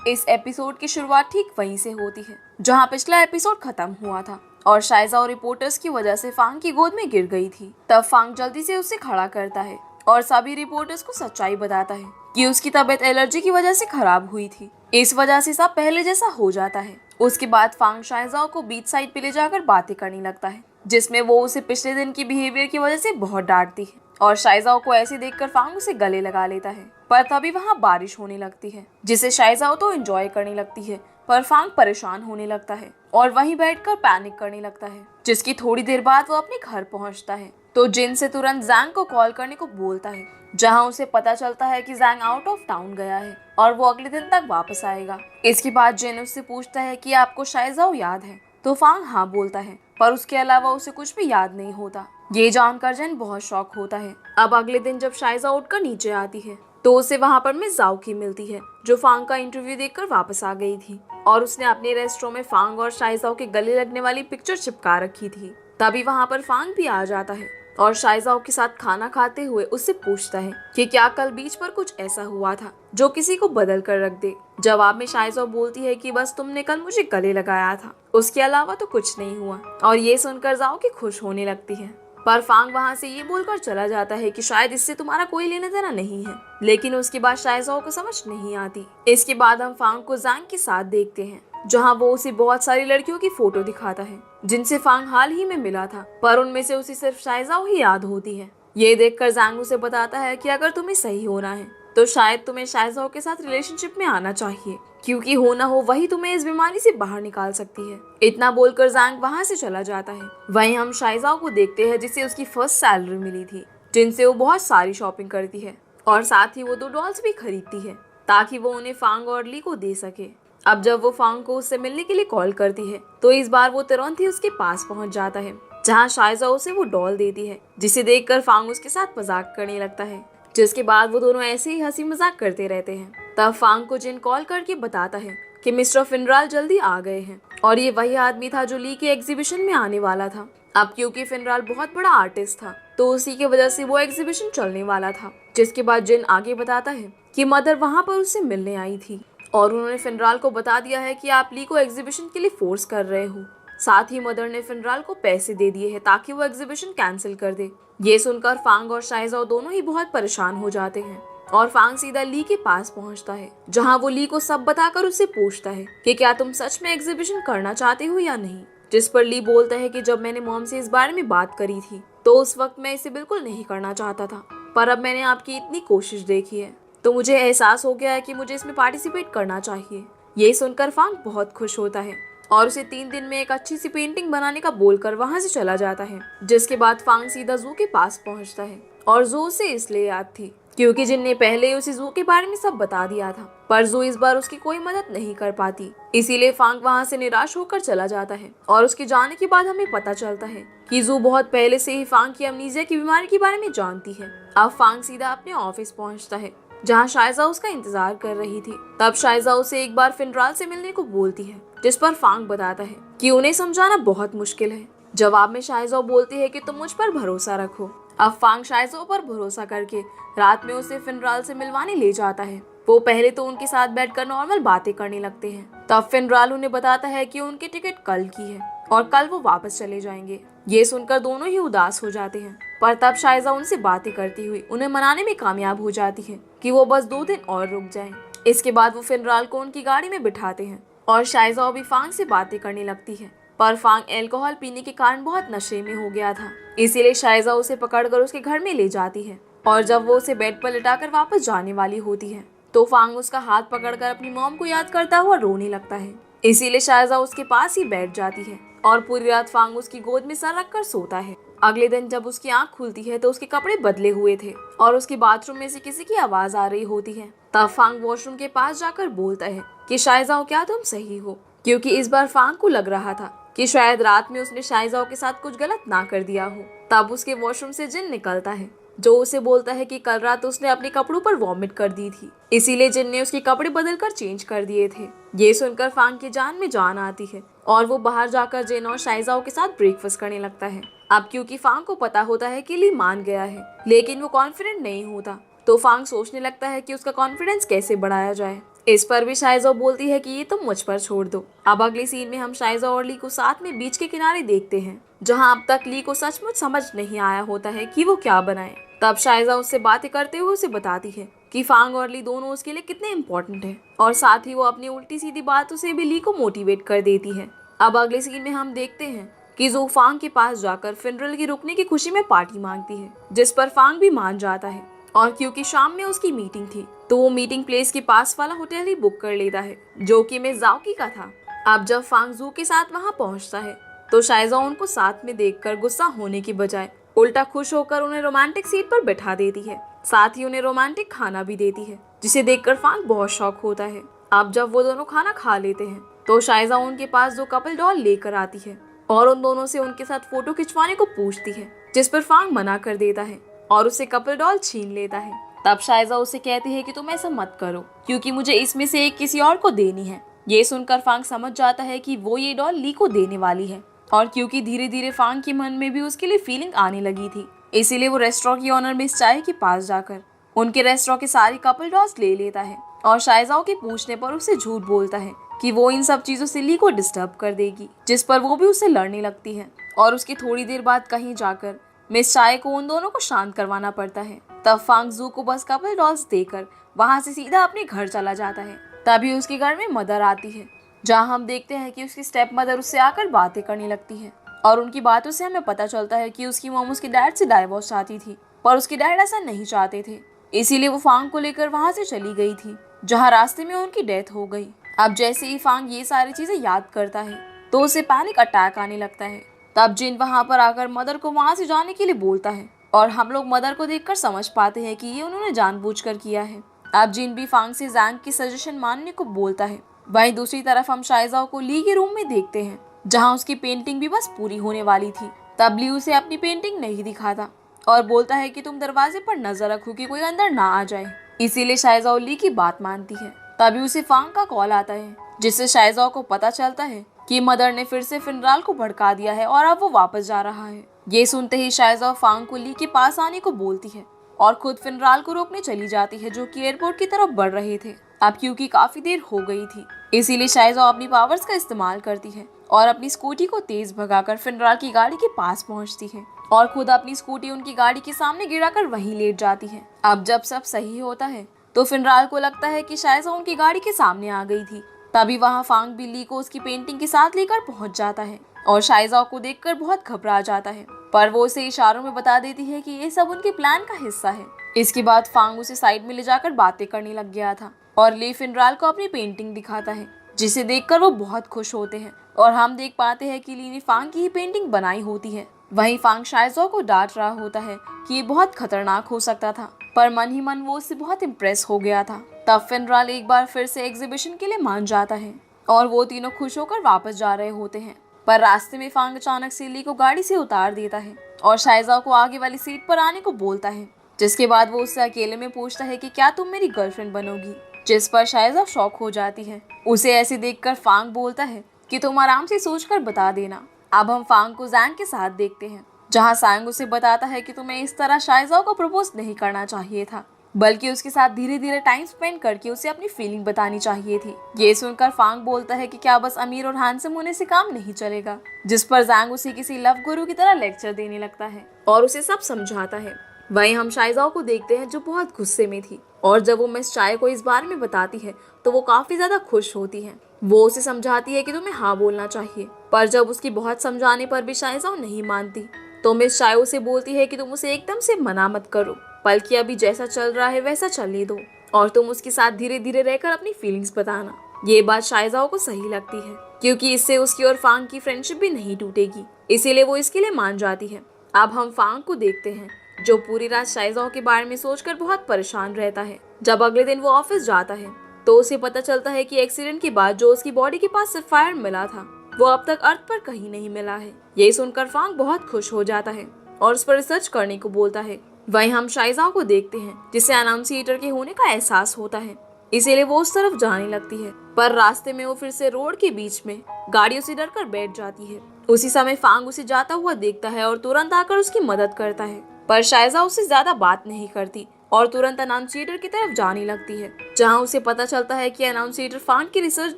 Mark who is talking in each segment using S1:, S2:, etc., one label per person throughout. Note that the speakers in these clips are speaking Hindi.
S1: इस एपिसोड की शुरुआत ठीक वहीं से होती है जहां पिछला एपिसोड खत्म हुआ था और शाइजा और रिपोर्टर्स की वजह से फांग की गोद में गिर गई थी। तब फांग जल्दी से उसे खड़ा करता है और सभी रिपोर्टर्स को सच्चाई बताता है कि उसकी तबीयत एलर्जी की वजह से खराब हुई थी। इस वजह से सब पहले जैसा हो जाता है। उसके बाद फांग शाइजा को बीच साइड पे ले जाकर बातें करने लगता है, जिसमें वो उसे पिछले दिन की बिहेवियर की वजह से बहुत डांटती है और शाइजा को ऐसे देखकर फांग उसे गले लगा लेता है। पर तभी वहाँ बारिश होने लगती है, जिसे शाइजा तो एंजॉय करने लगती है, पर फांग परेशान होने लगता है और वहीं बैठकर पैनिक करने लगता है। जिसकी थोड़ी देर बाद वो अपने घर पहुंचता है तो जिन से तुरंत जैंग को कॉल करने को बोलता है, जहां उसे पता चलता है कि जैंग आउट ऑफ टाउन गया है और वो अगले दिन तक वापस आएगा। इसके बाद जिन उससे पूछता है कि आपको शाइजा याद है, तो फांग हाँ बोलता है, पर उसके अलावा उसे कुछ भी याद नहीं होता। ये जानकर जिन बहुत शॉक होता है। अब अगले दिन जब शाइजा उठकर नीचे आती है तो उसे वहाँ पर मिस जाओकी मिलती है, जो फांग का इंटरव्यू देखकर वापस आ गई थी और उसने अपने रेस्टोरेंट में फांग और शाइजा के गले लगने वाली पिक्चर चिपका रखी थी। तभी वहाँ पर फांग भी आ जाता है और शाइजा के साथ खाना खाते हुए उससे पूछता है कि क्या कल बीच पर कुछ ऐसा हुआ था जो किसी को बदल कर रख दे। जवाब में शाइजा बोलती है कि बस तुमने कल मुझे गले लगाया था, उसके अलावा तो कुछ नहीं हुआ। और ये सुनकर जाओ कि खुश होने लगती है, पर फांग वहाँ से ये बोलकर चला जाता है कि शायद इससे तुम्हारा कोई लेना देना नहीं है। लेकिन उसके बाद शाइजा को समझ नहीं आती। इसके बाद हम फांग को जैंग के साथ देखते हैं, जहाँ वो उसे बहुत सारी लड़कियों की फोटो दिखाता है जिनसे फांग हाल ही में मिला था, पर उनमें से उसे सिर्फ शाइजा ही याद होती है। ये देखकर जैंग उसे बताता है कि अगर तुम्हें सही होना है तो शायद तुम्हें शाइजा के साथ रिलेशनशिप में आना चाहिए, क्योंकि हो ना हो वही तुम्हें इस बीमारी से बाहर निकाल सकती है। इतना बोलकर जैंग वहाँ से चला जाता है। वहीं हम शाइजा को देखते हैं जिसे उसकी फर्स्ट सैलरी मिली थी, जिनसे वो बहुत सारी शॉपिंग करती है और साथ ही वो 2 डॉल्स भी खरीदती है ताकि वो उन्हें फांग और ली को दे सके। अब जब वो फांग को उससे मिलने के लिए कॉल करती है तो इस बार वो तुरंत ही उसके पास पहुंच जाता है, जहां शाइजा उसे वो डॉल देती है, जिसे देखकर फांग उसके साथ मजाक करने लगता है। जिसके बाद वो दोनों ऐसे ही हंसी मजाक करते रहते हैं। तब फांग को जिन कॉल करके बताता है कि मिस्टर फिनराल जल्दी आ गए हैं और ये वही आदमी था जो ली के एग्जीबिशन में आने वाला था। अब क्योंकि फिनराल बहुत बड़ा आर्टिस्ट था तो उसी की वजह से वो एग्जीबिशन चलने वाला था। जिसके बाद जिन आगे बताता है कि मदर वहाँ पर उससे मिलने आई थी और उन्होंने फिनराल को बता दिया है कि आप ली को एग्जीबिशन के लिए फोर्स कर रहे हो। साथ ही मदर ने फिनराल को पैसे दे दिए हैं ताकि वो एग्जीबिशन कैंसिल कर दे। ये सुनकर फांग और शाइजा दोनों ही बहुत परेशान हो जाते हैं और फांग सीधा ली के पास पहुंचता है, जहां वो ली को सब बताकर उससे पूछता है कि क्या तुम सच में एग्जीबिशन करना चाहते हो या नहीं। जिस पर ली बोलता है कि जब मैंने मॉम से इस बारे में बात करी थी तो उस वक्त मैं इसे बिल्कुल नहीं करना चाहता था, पर अब मैंने आपकी इतनी कोशिश देखी है तो मुझे एहसास हो गया है कि मुझे इसमें पार्टिसिपेट करना चाहिए। ये सुनकर फांग बहुत खुश होता है और उसे 3 दिन में एक अच्छी सी पेंटिंग बनाने का बोलकर वहां से चला जाता है। जिसके बाद फांग सीधा जू के पास पहुंचता है और जू उसे इसलिए याद थी क्योंकि जिन ने पहले ही उसे जू के बारे में सब बता दिया था, पर जू इस बार उसकी कोई मदद नहीं कर पाती। इसीलिए फांग वहां से निराश होकर चला जाता है और उसके जाने के बाद हमें पता चलता है कि जू बहुत पहले से ही फांग की अमनीसिया की बीमारी के बारे में जानती है। अब फांग सीधा अपने ऑफिस पहुंचता है जहाँ शाइजा उसका इंतजार कर रही थी। तब शाइजा उसे एक बार फिनराल से मिलने को बोलती है, जिस पर फांग बताता है कि उन्हें समझाना बहुत मुश्किल है। जवाब में शाइजा बोलती है कि तुम मुझ पर भरोसा रखो। अब फांग शाइजा पर भरोसा करके रात में उसे फिनराल से मिलवाने ले जाता है। वो पहले तो उनके साथ बैठकर नॉर्मल बातें करने लगते हैं। तब फिनराल उन्हें बताता है कि उनकी टिकट कल की है और कल वो वापस चले जाएंगे। ये सुनकर दोनों ही उदास हो जाते हैं, पर तब शाइजा उनसे बातें करती हुई उन्हें मनाने में कामयाब हो जाती है कि वो बस 2 दिन और रुक जाएं। इसके बाद वो फिनराल को उनकी गाड़ी में बिठाते हैं और शाइजा भी फांग से बातें करने लगती है, पर फांग अल्कोहल पीने के कारण बहुत नशे में हो गया था। इसीलिए शाइजा उसे पकड़कर उसके घर में ले जाती है और जब वो उसे बेड पर लिटाकर वापस जाने वाली होती है तो फांग उसका हाथ पकड़कर अपनी मॉम को याद करता हुआ रोने लगता है। इसीलिए शाइजा उसके पास ही बैठ जाती है और पूरी रात फांग उसकी गोद में सर रखकर सोता है। अगले दिन जब उसकी आंख खुलती है तो उसके कपड़े बदले हुए थे और उसके बाथरूम में से किसी की आवाज आ रही होती है। तब फांग वॉशरूम के पास जाकर बोलता है कि शाइजा क्या तुम सही हो, क्योंकि इस बार फांग को लग रहा था कि शायद रात में उसने शाइजा के साथ कुछ गलत ना कर दिया हो। तब उसके वॉशरूम से जिन निकलता है जो उसे बोलता है कि कल रात उसने अपने कपड़ों पर वॉमिट कर दी थी, इसीलिए जिन ने उसके कपड़े बदल कर चेंज कर दिए थे। ये सुनकर फांग की जान में जान आती है और वो बाहर जाकर जिन और शाइजा के साथ ब्रेकफास्ट करने लगता है। अब क्योंकि फांग को पता होता है कि ली मान गया है, लेकिन वो कॉन्फिडेंट नहीं होता तो फांग सोचने लगता है कि उसका कॉन्फिडेंस कैसे बढ़ाया जाए। इस पर भी शाइजा बोलती है कि ये तुम मुझ पर छोड़ दो। अब अगली सीन में हम शाइजा और ली को साथ में बीच के किनारे देखते हैं, जहां अब तक ली को सचमुच समझ नहीं आया होता है कि वो क्या बनाए। तब शाइजा उससे बातें करते हुए उसे बताती है कि फांग और ली दोनों उसके लिए कितने इम्पोर्टेंट है, और साथ ही वो अपनी उल्टी सीधी बातों से भी ली को मोटिवेट कर देती है। अब अगले सीन में हम देखते हैं कि जो फांग के पास जाकर फिनरल की रुकने की खुशी में पार्टी मांगती है, जिस पर फांग भी मान जाता है। और क्योंकि शाम में उसकी मीटिंग थी तो वो मीटिंग प्लेस के पास वाला होटल ही बुक कर लेता है, जो कि मिस जाओकी का था। अब जब फांग जू के साथ वहां पहुंचता है तो शाइजा उनको साथ में देखकर गुस्सा होने की बजाय उल्टा खुश होकर उन्हें रोमांटिक सीट पर बैठा देती है, साथ ही उन्हें रोमांटिक खाना भी देती है, जिसे देखकर फांग बहुत शौक होता है। अब जब वो दोनों खाना खा लेते हैं तो शाइजा उनके पास जो कपल डॉल लेकर आती है और उन दोनों से उनके साथ फोटो खिंचवाने को पूछती है, जिस पर फांग मना कर देता है और उसे कपल डॉल छीन लेता है। तब शाइजा उसे कहती है कि तुम ऐसा मत करो, क्योंकि मुझे इसमें से एक किसी और को देनी है। ये सुनकर फांग समझ जाता है कि वो ये डॉल ली को देने वाली है, और क्योंकि धीरे धीरे फांग के मन में भी उसके लिए फीलिंग आने लगी थी, इसीलिए वो रेस्टोरेंट की ओनर मिस चाय के पास जाकर उनके रेस्टोरेंट की सारी कपल डॉल्स ले लेता है और शाइजाओ के पूछने पर उसे झूठ बोलता है कि वो इन सब चीजों से ली को डिस्टर्ब कर देगी, जिस पर वो भी उससे लड़ने लगती है। और उसकी थोड़ी देर बाद कहीं जाकर मिस चाय को उन दोनों को शांत करवाना पड़ता है। तब फांग जू को बस कपल डॉल्स देकर वहां से सीधा अपने घर चला जाता है। तभी उसके घर में मदर आती है, जहां हम देखते हैं कि उसकी स्टेप मदर उससे आकर बातें करने लगती है, और उनकी बातों से हमें पता चलता है कि उसकी मॉम उसके डैड से डाइवोर्स चाहती थी, पर उसके डैड ऐसा नहीं चाहते थे, इसीलिए वो फांग को लेकर वहां से चली गई थी, जहां रास्ते में उनकी डेथ हो गई। अब जैसे ही फांग ये सारी चीजें याद करता है तो उसे पैनिक अटैक आने लगता है। तब जिन वहां पर आकर मदर को वहां से जाने के लिए बोलता है, और हम लोग मदर को देखकर समझ पाते हैं कि ये उन्होंने जानबूझकर किया है। अब जिन भी फांग से जैंग की सजेशन मानने को बोलता है, वहीं दूसरी तरफ हम शाइजाओ को ली के रूम में देखते हैं, जहां उसकी पेंटिंग भी बस पूरी होने वाली थी। तब ली उसे अपनी पेंटिंग नहीं दिखाता और बोलता है कि तुम दरवाजे पर नजर रखो कि कोई अंदर ना आ जाए, इसीलिए शाइजाओ ली की बात मानती है। तभी उसे फांग का कॉल आता है, जिससे शाइजाओ को पता चलता है कि मदर ने फिर से फिनराल को भड़का दिया है और अब वो वापस जा रहा है। ये सुनते ही शाइजाओ फांग को ली के पास आने को बोलती है और खुद फिनराल को रोकने चली जाती है, जो कि एयरपोर्ट की तरफ बढ़ रहे थे। अब क्योंकि काफी देर हो गई थी, इसीलिए शाइजाओ अपनी पावर्स का इस्तेमाल करती है और अपनी स्कूटी को तेज भगाकर फिनराल की गाड़ी के पास पहुंचती है और खुद अपनी स्कूटी उनकी गाड़ी के सामने गिराकर वहीं लेट जाती है। अब जब सब सही होता है तो फिनराल को लगता है कि शाइजाओ उनकी गाड़ी के सामने आ गई थी। तभी वहाँ फांग बिल्ली को उसकी पेंटिंग के साथ लेकर पहुंच जाता है और शाइजाओ को देखकर बहुत घबरा जाता है, पर वो उसे इशारों में बता देती है कि ये सब उनके प्लान का हिस्सा है। इसके बाद फांग उसे साइड में ले जाकर बातें करने लग गया था और ली फिनराल को अपनी पेंटिंग दिखाता है, जिसे देखकर वो बहुत खुश होते हैं और हम देख पाते हैं कि ली ने फांग की ही पेंटिंग बनाई होती है। वहीं फांग शाइजाओ को डांट रहा होता है कि ये बहुत खतरनाक हो सकता था, पर मन ही मन वो उससे बहुत इम्प्रेस हो गया था। तब फिनराल एक बार फिर से एग्जीबिशन के लिए मान जाता है और वो तीनों खुश होकर वापस जा रहे होते हैं, पर रास्ते में फांग अचानक से ली को गाड़ी से उतार देता है और शाइजाओ को आगे वाली सीट पर आने को बोलता है, जिसके बाद वो उससे अकेले में पूछता है कि क्या तुम मेरी गर्लफ्रेंड बनोगी, जिस पर शाइजाओ शॉक हो जाती है। उसे ऐसे देखकर फांग बोलता है कि तुम आराम से सोचकर बता देना। अब हम फांग को जैंग के साथ देखते हैं, जहाँ सांग उसे बताता है कि तुम्हें इस तरह शाइजाओ को प्रपोज नहीं करना चाहिए था, बल्कि उसके साथ धीरे धीरे टाइम स्पेंड करके उसे अपनी फीलिंग बतानी चाहिए थी। ये सुनकर फांग बोलता है कि क्या बस अमीर और हैंडसम होने से काम नहीं चलेगा, जिस पर जैंग उसे किसी लव गुरु की तरह लेक्चर देने लगता है और उसे सब समझाता है। वहीं हम शाइजाओ को देखते हैं, जो बहुत गुस्से में थी, और जब वो मिस चाय को इस बारे में बताती है तो वो काफी ज्यादा खुश होती है। वो उसे समझाती है कि तुम्हें हाँ बोलना चाहिए, पर जब उसकी बहुत समझाने पर भी शाइजाओ नहीं मानती तो मिस चाय उसे बोलती है कि तुम उसे एकदम से मना मत करो, बल्कि अभी जैसा चल रहा है वैसा चलने दो और तुम उसके साथ धीरे धीरे रहकर अपनी फीलिंग्स बताना। ये बात शाइजाओ को सही लगती है, क्योंकि इससे उसकी और फांग की फ्रेंडशिप भी नहीं टूटेगी, इसीलिए वो इसके लिए मान जाती है। अब हम फांग को देखते हैं, जो पूरी रात शाइजाओ के बारे में सोचकर बहुत परेशान रहता है। जब अगले दिन वो ऑफिस जाता है तो उसे पता चलता है कि एक्सीडेंट के बाद जो उसकी बॉडी के पास सफायर मिला था वो अब तक अर्थ पर कहीं नहीं मिला है। यही सुनकर फांग बहुत खुश हो जाता है और उस पर रिसर्च करने को बोलता है। वहीं हम शाइजाओ को देखते हैं, जिसे अनाउंसिएटर के होने का एहसास होता है, इसीलिए वो उस तरफ जाने लगती है, पर रास्ते में वो फिर से रोड के बीच में गाड़ियों से डरकर बैठ जाती है। उसी समय फांग उसे जाता हुआ देखता है और तुरंत आकर उसकी मदद करता है, पर शाइजाओ उससे ज्यादा बात नहीं करती और तुरंत अनाउंसिएटर की तरफ जाने लगती है, जहाँ उसे पता चलता है कि अनाउंसिएटर फांग के रिसर्च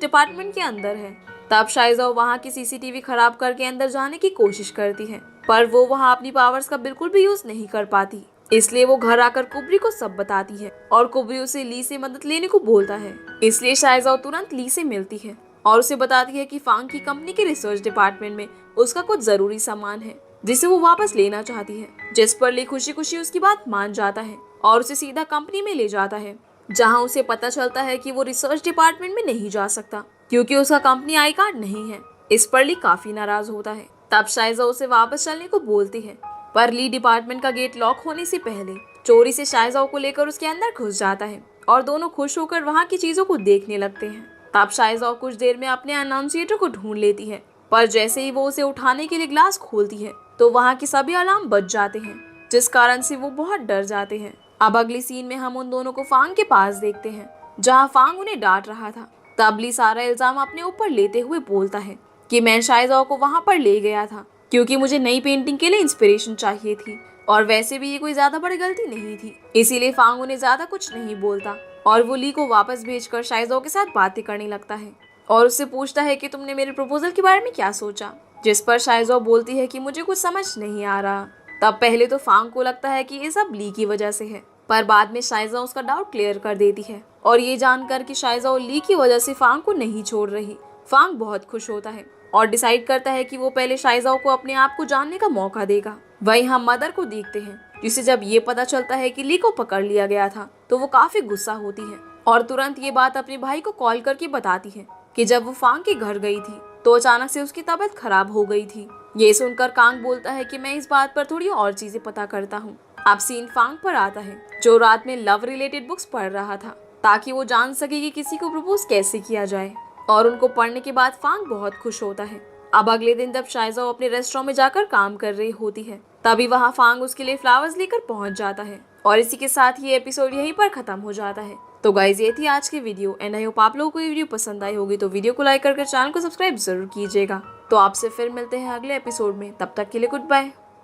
S1: डिपार्टमेंट के अंदर है। तब शाइजाओ वहाँ की सीसीटीवी खराब करके अंदर जाने की कोशिश करती है, पर वो वहाँ अपनी पावर्स का बिल्कुल भी यूज नहीं कर पाती। इसलिए वो घर आकर कुबरी को सब बताती है और कुबरी उसे ली से मदद लेने को बोलता है। इसलिए शाइजाओ तुरंत ली से मिलती है और उसे बताती है कि फांग की कंपनी के रिसर्च डिपार्टमेंट में उसका कुछ जरूरी सामान है जिसे वो वापस लेना चाहती है। जिस पर ली खुशी खुशी उसकी बात मान जाता है और उसे सीधा कंपनी में ले जाता है, जहाँ उसे पता चलता है कि वो रिसर्च डिपार्टमेंट में नहीं जा सकता क्योंकि उसका कंपनी आई कार्ड नहीं है। इस पर ली काफी नाराज होता है। तब शाइजाओ उसे वापस चलने को बोलती है, पर ली डिपार्टमेंट का गेट लॉक होने से पहले चोरी से शाइजाओ को लेकर उसके अंदर घुस जाता है और दोनों खुश होकर वहाँ की चीजों को देखने लगते हैं। तब शाइजाओ कुछ देर में अपने अनाउंसिएटर को ढूंढ लेती है, पर जैसे ही वो उसे उठाने के लिए ग्लास खोलती है तो वहाँ के सभी अलार्म बज जाते हैं, जिस कारण से वो बहुत डर जाते हैं। अब अगली सीन में हम उन दोनों को फांग के पास देखते हैं, जहाँ फांग उन्हें डांट रहा था। तब ली सारा इल्जाम अपने ऊपर लेते हुए बोलता है कि मैं शाइजाओ को वहाँ पर ले गया था क्योंकि मुझे नई पेंटिंग के लिए इंस्पिरेशन चाहिए थी, और वैसे भी ये कोई ज्यादा बड़ी गलती नहीं थी। इसीलिए फांग उन्हें ज्यादा कुछ नहीं बोलता और वो ली को वापस भेजकर शाइजाओ के साथ बातें करने लगता है और उससे पूछता है कि तुमने मेरे प्रपोजल के बारे में क्या सोचा, जिस पर शाइजाओ बोलती है कि मुझे कुछ समझ नहीं आ रहा। तब पहले तो फांग को लगता है कि ये सब ली की वजह से है, पर बाद में शाइजाओ उसका डाउट क्लियर कर देती है और ये जानकर कि शाइजाओ ली की वजह से फांग को नहीं छोड़ रही, फांग बहुत खुश होता है और डिसाइड करता है कि वो पहले शाइजाओ को अपने आप को जानने का मौका देगा। वहीं हम मदर को देखते हैं, जिसे जब ये पता चलता है कि ली को पकड़ लिया गया था तो वो काफी गुस्सा होती है और तुरंत ये बात अपने भाई को कॉल करके बताती है कि जब वो फांग के घर गई थी तो अचानक से उसकी तबीयत खराब हो गई थी। ये सुनकर कांग बोलता है कि मैं इस बात पर थोड़ी और चीजें पता करता हूँ। अब सीन फांग पर आता है, जो रात में लव रिलेटेड बुक्स पढ़ रहा था ताकि वो जान सके कि किसी को प्रपोज कैसे किया जाए, और उनको पढ़ने के बाद फांग बहुत खुश होता है। अब अगले दिन जब शाइजाओ अपने रेस्टोरेंट में जाकर काम कर रही होती है, तभी वहाँ फांग उसके लिए फ्लावर्स लेकर पहुंच जाता है और इसी के साथ ये एपिसोड यहीं पर खत्म हो जाता है। तो गाइज ये थी आज की वीडियो एंड आई होप आप लोगों को ये वीडियो पसंद आई होगी, तो वीडियो को लाइक करके चैनल को सब्सक्राइब जरूर कीजिएगा। तो आपसे फिर मिलते हैं अगले एपिसोड में, तब तक के लिए गुड बाय।